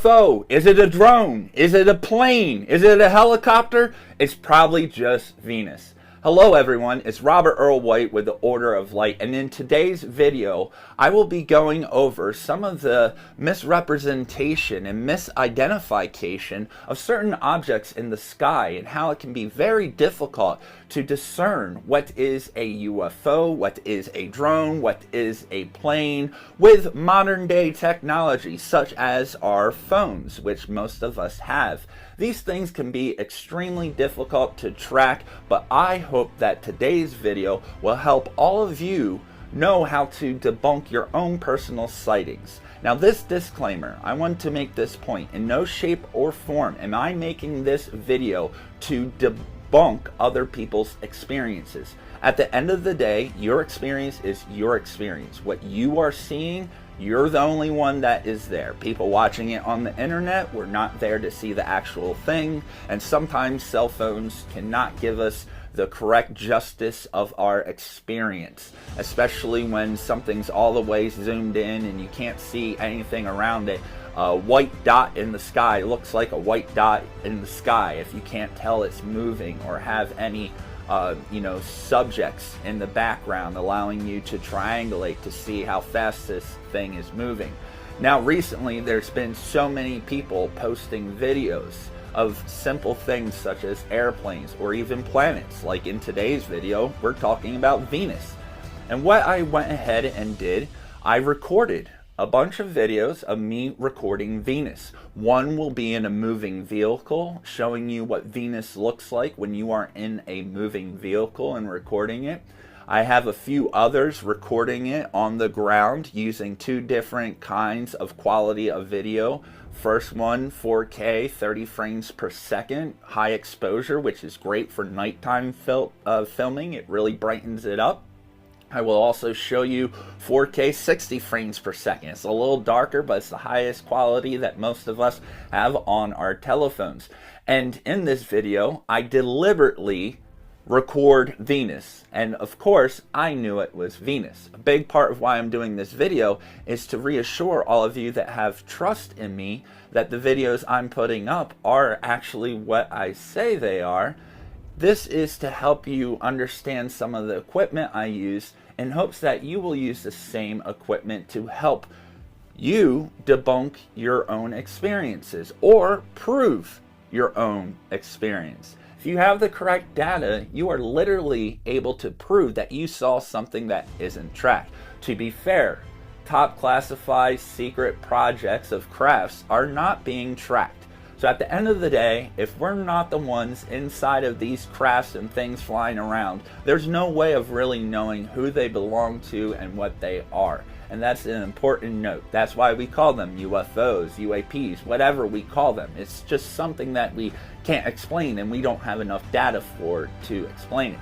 UFO? Is it a drone? Is it a plane? Is it a helicopter? It's probably just Venus. Hello everyone, it's Robert Earl White with the Order of Light, and in today's video I will be going over some of the misrepresentation and misidentification of certain objects in the sky and how it can be very difficult to discern what is a UFO, what is a drone, what is a plane with modern day technology such as our phones, which most of us have. These things can be extremely difficult to track, but I hope that today's video will help all of you know how to debunk your own personal sightings. Now this disclaimer, I want to make this point. In no shape or form am I making this video to debunk other people's experiences. At the end of the day, your experience is your experience. What you are seeing, you're the only one that is there. People watching it on the internet, we're not there to see the actual thing, and sometimes cell phones cannot give us the correct justice of our experience, especially when something's all the way zoomed in and you can't see anything around it. A white dot in the sky looks like a white dot in the sky if you can't tell it's moving or have any subjects in the background allowing you to triangulate to see how fast this thing is moving. Now recently there's been so many people posting videos of simple things such as airplanes or even planets. Like in today's video, we're talking about Venus. And what I went ahead and did, I recorded a bunch of videos of me recording Venus. One will be in a moving vehicle, showing you what Venus looks like when you are in a moving vehicle and recording it. I have a few others recording it on the ground using two different kinds of quality of video. First one, 4K, 30 frames per second, high exposure, which is great for nighttime filming. It really brightens it up. I will also show you 4K 60 frames per second. It's a little darker, but it's the highest quality that most of us have on our telephones. And in this video, I deliberately record Venus. And of course, I knew it was Venus. A big part of why I'm doing this video is to reassure all of you that have trust in me that the videos I'm putting up are actually what I say they are. This is to help you understand some of the equipment I use in hopes that you will use the same equipment to help you debunk your own experiences or prove your own experience. If you have the correct data, you are literally able to prove that you saw something that isn't tracked. To be fair, top classified secret projects of crafts are not being tracked. So at the end of the day, if we're not the ones inside of these crafts and things flying around, there's no way of really knowing who they belong to and what they are. And that's an important note. That's why we call them UFOs, UAPs, whatever we call them. It's just something that we can't explain and we don't have enough data for to explain it.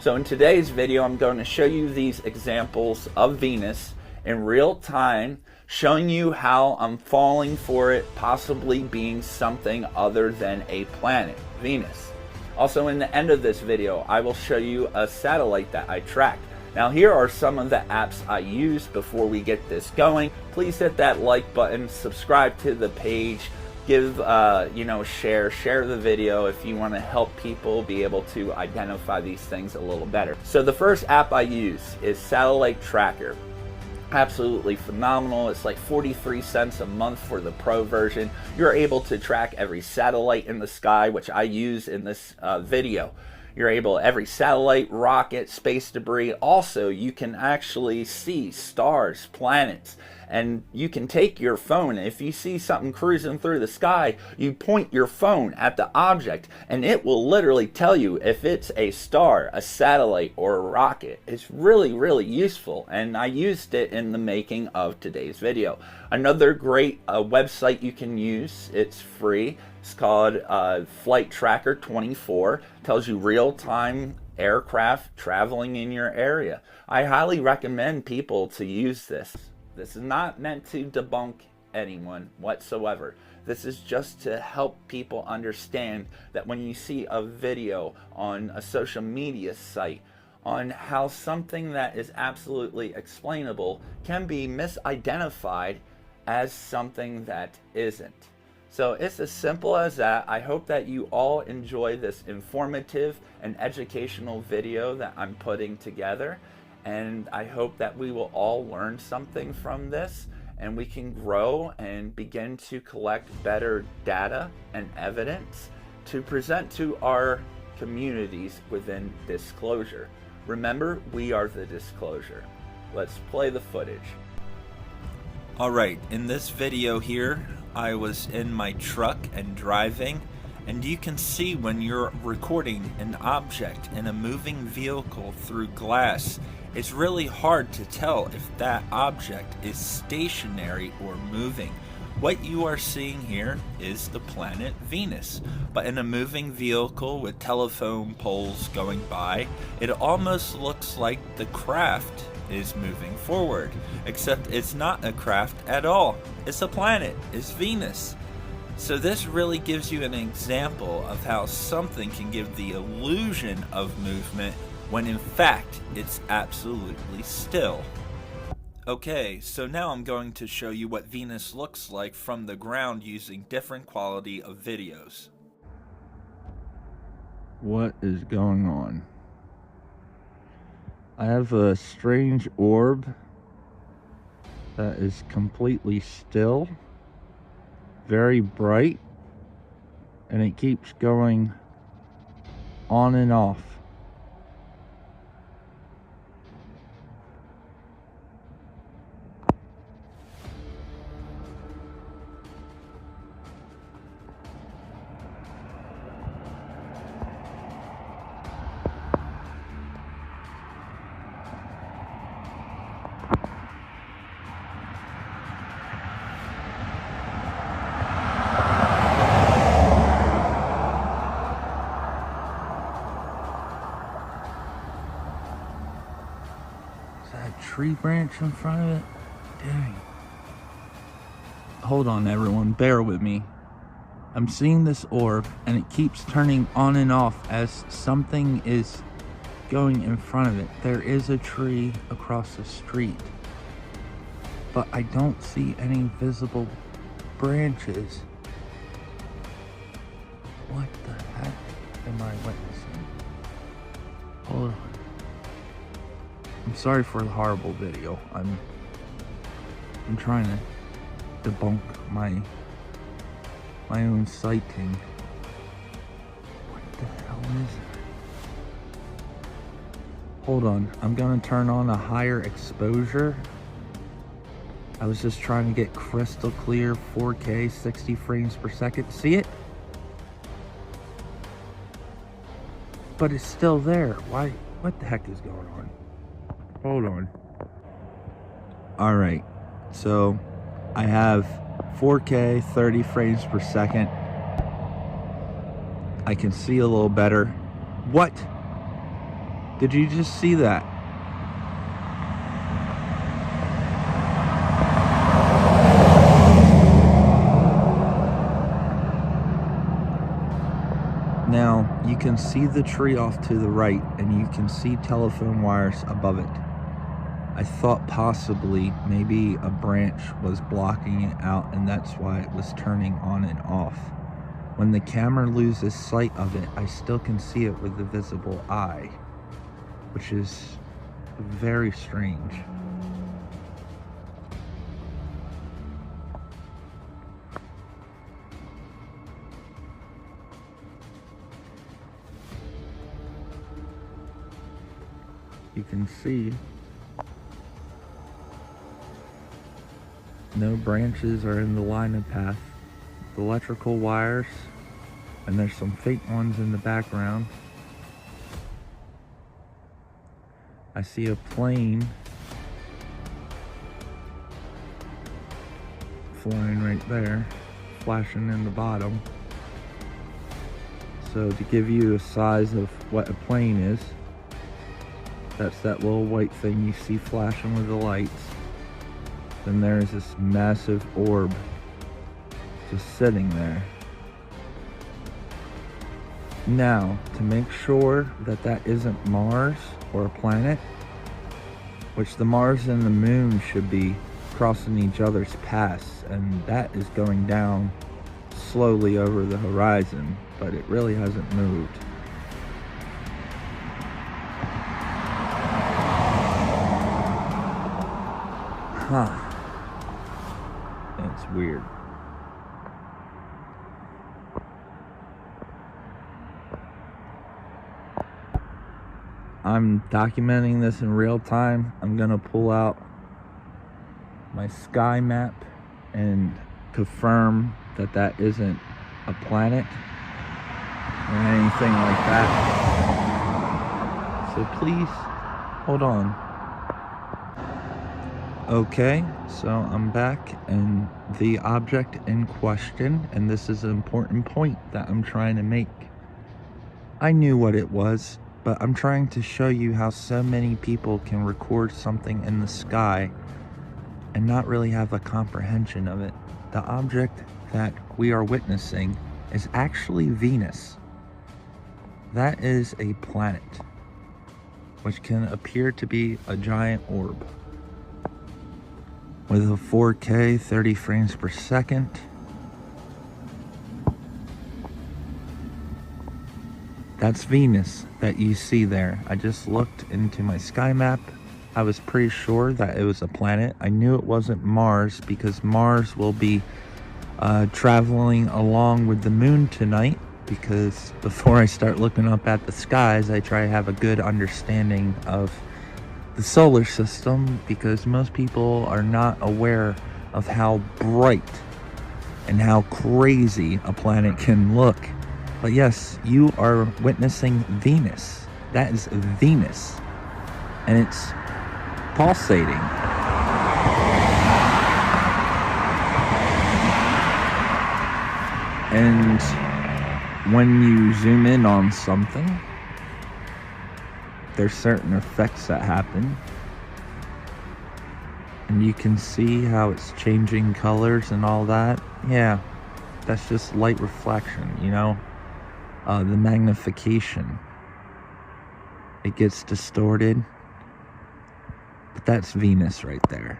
So in today's video, I'm going to show you these examples of Venus in real time, showing you how I'm falling for it possibly being something other than a planet, Venus. Also in the end of this video, I will show you a satellite that I tracked. Now here are some of the apps I use before we get this going. Please hit that like button, subscribe to the page, give share the video if you want to help people be able to identify these things a little better. So the first app I use is Satellite Tracker. Absolutely phenomenal. It's like 43 cents a month for the pro version. You're able to track every satellite in the sky, which I use in this video. You're able, every satellite, rocket, space debris. Also, you can actually see stars, planets, and you can take your phone. If you see something cruising through the sky, you point your phone at the object and it will literally tell you if it's a star, a satellite, or a rocket. It's really, really useful, and I used it in the making of today's video. Another great website you can use, it's free. It's called Flight Tracker 24. Tells you real-time aircraft traveling in your area. I highly recommend people to use this. This is not meant to debunk anyone whatsoever. This is just to help people understand that when you see a video on a social media site on how something that is absolutely explainable can be misidentified as something that isn't. So it's as simple as that. I hope that you all enjoy this informative and educational video that I'm putting together. And I hope that we will all learn something from this, and we can grow and begin to collect better data and evidence to present to our communities within disclosure. Remember, we are the disclosure. Let's play the footage. Alright, in this video here, I was in my truck and driving, and you can see when you're recording an object in a moving vehicle through glass, it's really hard to tell if that object is stationary or moving. What you are seeing here is the planet Venus, but in a moving vehicle with telephone poles going by, it almost looks like the craft is moving forward, except it's not a craft at all. It's a planet. It's Venus. So this really gives you an example of how something can give the illusion of movement when in fact it's absolutely still. Okay, so now I'm going to show you what Venus looks like from the ground using different quality of videos. What is going on? I have a strange orb that is completely still, very bright, and it keeps going on and off. Tree branch in front of it? Dang. Hold on everyone, bear with me. I'm seeing this orb and it keeps turning on and off as something is going in front of it. There is a tree across the street, but I don't see any visible branches. What the heck am I witnessing? Hold on. I'm sorry for the horrible video. I'm trying to debunk my own sighting. What the hell is it? Hold on, I'm gonna turn on a higher exposure. I was just trying to get crystal clear 4K 60 frames per second. See it? But it's still there. Why? What the heck is going on? Hold on. Alright, so I have 4K 30 frames per second. I can see a little better. What? Did you just see that? Now, you can see the tree off to the right, and you can see telephone wires above it. I thought possibly maybe a branch was blocking it out, and that's why it was turning on and off. When the camera loses sight of it, I still can see it with the visible eye, which is very strange. You can see no branches are in the line of path. The electrical wires, and there's some fake ones in the background. I see a plane flying right there, flashing in the bottom. So to give you a size of what a plane is, that's that little white thing you see flashing with the lights. Then there's this massive orb just sitting there. Now, to make sure that that isn't Mars or a planet, which the Mars and the Moon should be crossing each other's paths, and that is going down slowly over the horizon, but it really hasn't moved. Huh. It's weird. I'm documenting this in real time. I'm gonna pull out my sky map and confirm that that isn't a planet or anything like that. So please hold on. Okay, so I'm back, and the object in question, and this is an important point that I'm trying to make. I knew what it was, but I'm trying to show you how so many people can record something in the sky and not really have a comprehension of it. The object that we are witnessing is actually Venus. That is a planet, which can appear to be a giant orb with a 4K 30 frames per second. That's Venus that you see there. I just looked into my sky map. I was pretty sure that it was a planet. I knew it wasn't Mars because Mars will be traveling along with the moon tonight, because before I start looking up at the skies, I try to have a good understanding of the solar system, because most people are not aware of how bright and how crazy a planet can look. But yes, you are witnessing Venus. That is Venus. And it's pulsating. And when you zoom in on something, there's certain effects that happen. And you can see how it's changing colors and all that. Yeah, that's just light reflection, you know? The magnification. It gets distorted. But that's Venus right there.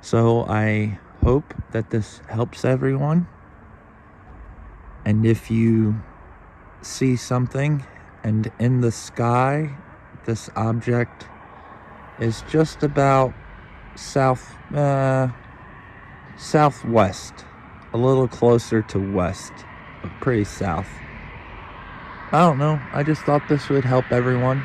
So I hope that this helps everyone. And if you see something and in the sky, this object is just about southwest, a little closer to west, but pretty south. I don't know, I just thought this would help everyone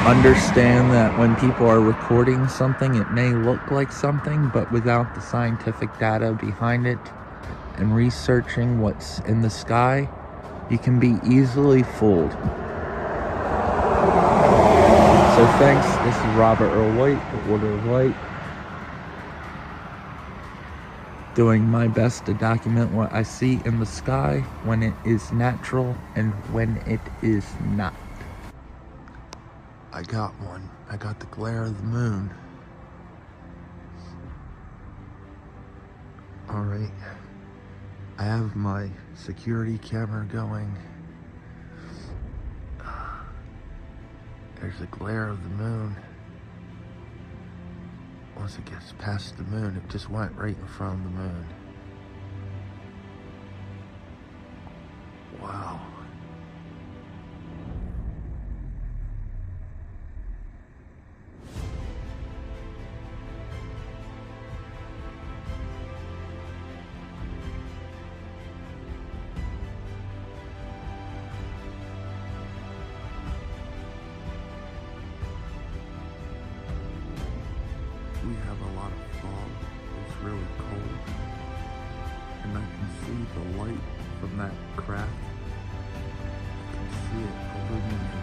understand that when people are recording something, it may look like something, but without the scientific data behind it and researching what's in the sky, you can be easily fooled. So thanks, this is Robert Earl White, the Order of Light, doing my best to document what I see in the sky when it is natural and when it is not. I got one. I got the glare of the moon. Alright. I have my security camera going. There's the glare of the moon. Once it gets past the moon, it just went right in front of the moon. Wow. We have a lot of fog. It's really cold. And I can see the light from that craft. I can see it illuminating.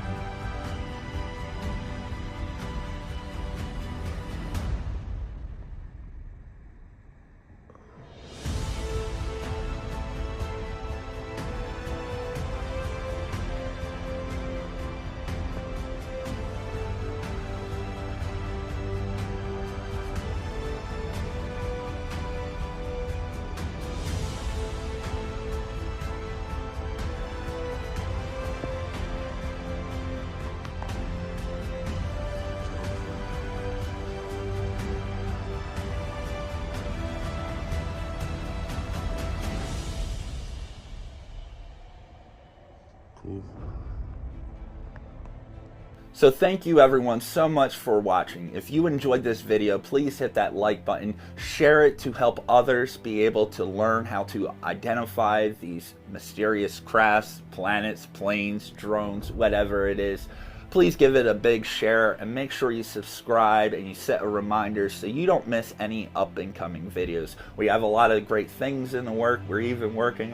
So thank you everyone so much for watching. If you enjoyed this video, please hit that like button, share it to help others be able to learn how to identify these mysterious crafts, planets, planes, drones, whatever it is. Please give it a big share and make sure you subscribe and you set a reminder so you don't miss any up and coming videos. We have a lot of great things in the work. We're even working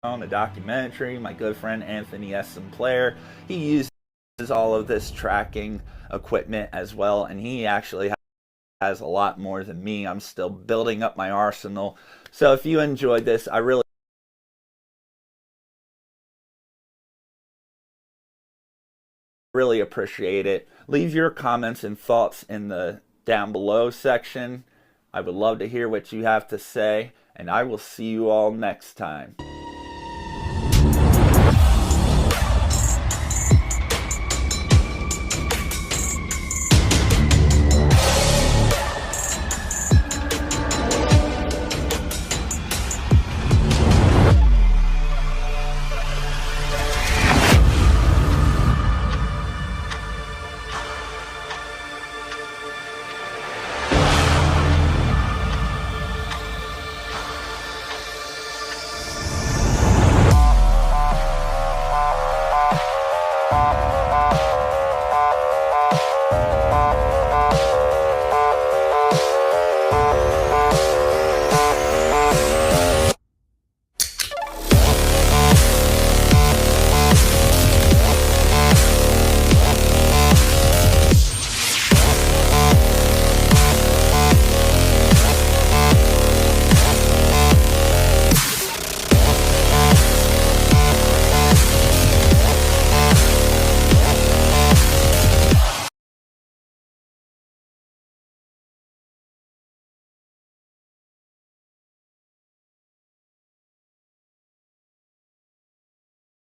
on a documentary. My good friend Anthony S. Sinclair, he uses all of this tracking equipment as well, and he actually has a lot more than me. I'm still building up my arsenal. So if you enjoyed this, I really appreciate it. Leave your comments and thoughts in the down below section. I would love to hear what you have to say, and I will see you all next time.